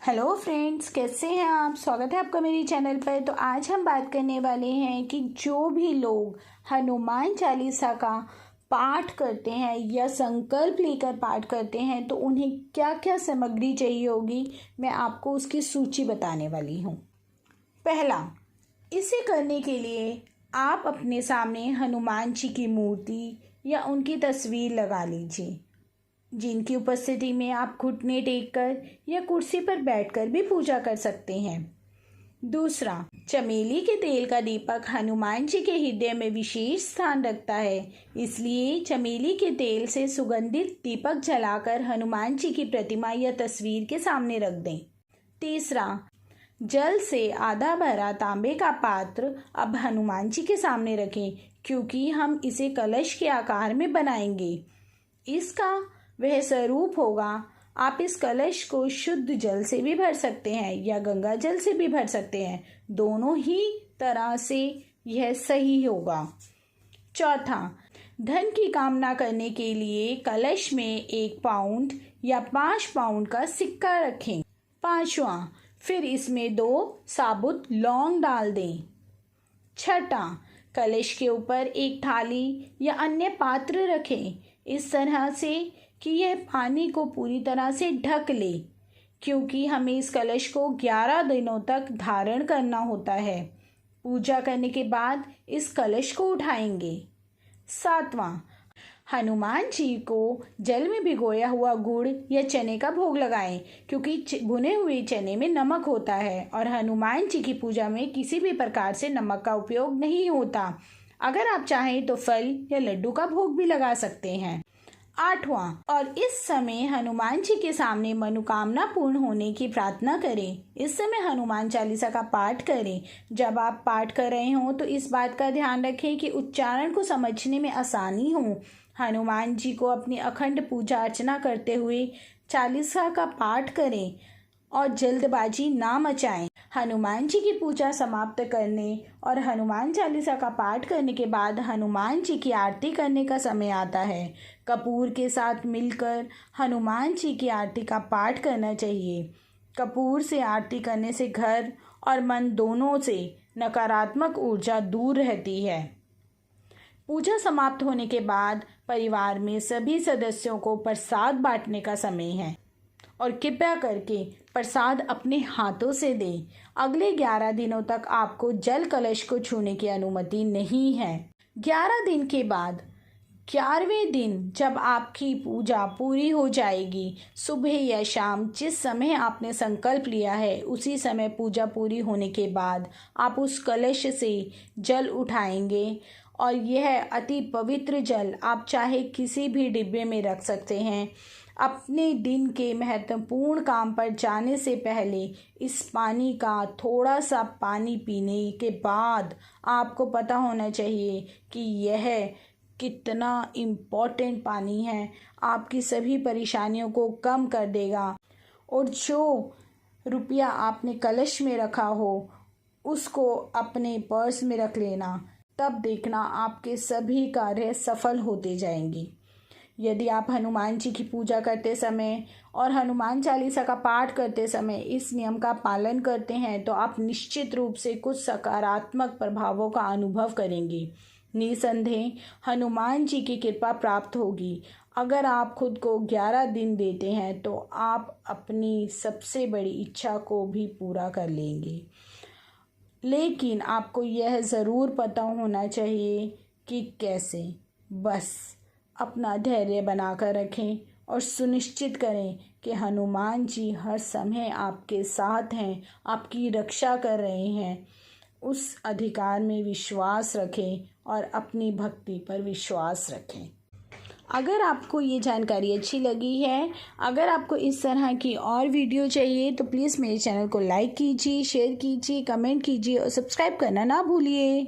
Hello friends, कैसे हैं आप। स्वागत है आपका मेरे चैनल पर। तो आज हम बात करने वाले हैं कि जो भी लोग हनुमान चालीसा का पाठ करते हैं या संकल्प लेकर पाठ करते हैं तो उन्हें क्या क्या सामग्री चाहिए होगी, मैं आपको उसकी सूची बताने वाली हूँ। पहला, इसे करने के लिए आप अपने सामने हनुमान जी की मूर्ति या उनकी तस्वीर लगा लीजिए, जिनकी उपस्थिति में आप घुटने टेककर या कुर्सी पर बैठकर भी पूजा कर सकते हैं। दूसरा, चमेली के तेल का दीपक हनुमान जी के हृदय में विशेष स्थान रखता है, इसलिए चमेली के तेल से सुगंधित दीपक जलाकर हनुमान जी की प्रतिमा या तस्वीर के सामने रख दें। तीसरा, जल से आधा भरा तांबे का पात्र अब हनुमान जी के सामने रखें, क्योंकि हम इसे कलश के आकार में बनाएंगे। इसका वह स्वरूप होगा। आप इस कलश को शुद्ध जल से भी भर सकते हैं या गंगा जल से भी भर सकते हैं, दोनों ही तरह से यह सही होगा। चौथा, धन की कामना करने के लिए कलश में 1 पाउंड या 5 पाउंड का सिक्का रखें। पांचवा, फिर इसमें 2 साबुत लौंग डाल दें। छठा, कलश के ऊपर एक थाली या अन्य पात्र रखें, इस तरह से कि यह पानी को पूरी तरह से ढक ले, क्योंकि हमें इस कलश को 11 दिनों तक धारण करना होता है। पूजा करने के बाद इस कलश को उठाएंगे। सातवां, हनुमान जी को जल में भिगोया हुआ गुड़ या चने का भोग लगाएं, क्योंकि भुने हुए चने में नमक होता है और हनुमान जी की पूजा में किसी भी प्रकार से नमक का उपयोग नहीं होता। अगर आप चाहें तो फल या लड्डू का भोग भी लगा सकते हैं। आठवां, और इस समय हनुमान जी के सामने मनोकामना पूर्ण होने की प्रार्थना करें। इस समय हनुमान चालीसा का पाठ करें। जब आप पाठ कर रहे हों तो इस बात का ध्यान रखें कि उच्चारण को समझने में आसानी हो। हनुमान जी को अपनी अखंड पूजा अर्चना करते हुए चालीसा का पाठ करें और जल्दबाजी ना मचाएं। हनुमान जी की पूजा समाप्त करने और हनुमान चालीसा का पाठ करने के बाद हनुमान जी की आरती करने का समय आता है। कपूर के साथ मिलकर हनुमान जी की आरती का पाठ करना चाहिए। कपूर से आरती करने से घर और मन दोनों से नकारात्मक ऊर्जा दूर रहती है। पूजा समाप्त होने के बाद परिवार में सभी सदस्यों को प्रसाद बांटने का समय है और कृपया करके प्रसाद अपने हाथों से दें। अगले 11 दिनों तक आपको जल कलश को छूने की अनुमति नहीं है। 11 दिन के बाद 11वें दिन जब आपकी पूजा पूरी हो जाएगी, सुबह या शाम जिस समय आपने संकल्प लिया है उसी समय पूजा पूरी होने के बाद आप उस कलश से जल उठाएंगे और यह अति पवित्र जल आप चाहे किसी भी डिब्बे में रख सकते हैं। अपने दिन के महत्वपूर्ण काम पर जाने से पहले इस पानी का थोड़ा सा पानी पीने के बाद आपको पता होना चाहिए कि यह कितना इम्पोर्टेंट पानी है। आपकी सभी परेशानियों को कम कर देगा और जो रुपया आपने कलश में रखा हो उसको अपने पर्स में रख लेना, तब देखना आपके सभी कार्य सफल होते जाएंगे। यदि आप हनुमान जी की पूजा करते समय और हनुमान चालीसा का पाठ करते समय इस नियम का पालन करते हैं तो आप निश्चित रूप से कुछ सकारात्मक प्रभावों का अनुभव करेंगे। निसंदेह हनुमान जी की कृपा प्राप्त होगी। अगर आप खुद को 11 दिन देते हैं तो आप अपनी सबसे बड़ी इच्छा को भी पूरा कर लेंगे। लेकिन आपको यह ज़रूर पता होना चाहिए कि कैसे। बस अपना धैर्य बनाकर रखें और सुनिश्चित करें कि हनुमान जी हर समय आपके साथ हैं, आपकी रक्षा कर रहे हैं। उस अधिकार में विश्वास रखें और अपनी भक्ति पर विश्वास रखें। अगर आपको ये जानकारी अच्छी लगी है, अगर आपको इस तरह की और वीडियो चाहिए तो प्लीज़ मेरे चैनल को लाइक कीजिए, शेयर कीजिए, कमेंट कीजिए और सब्सक्राइब करना ना भूलिए।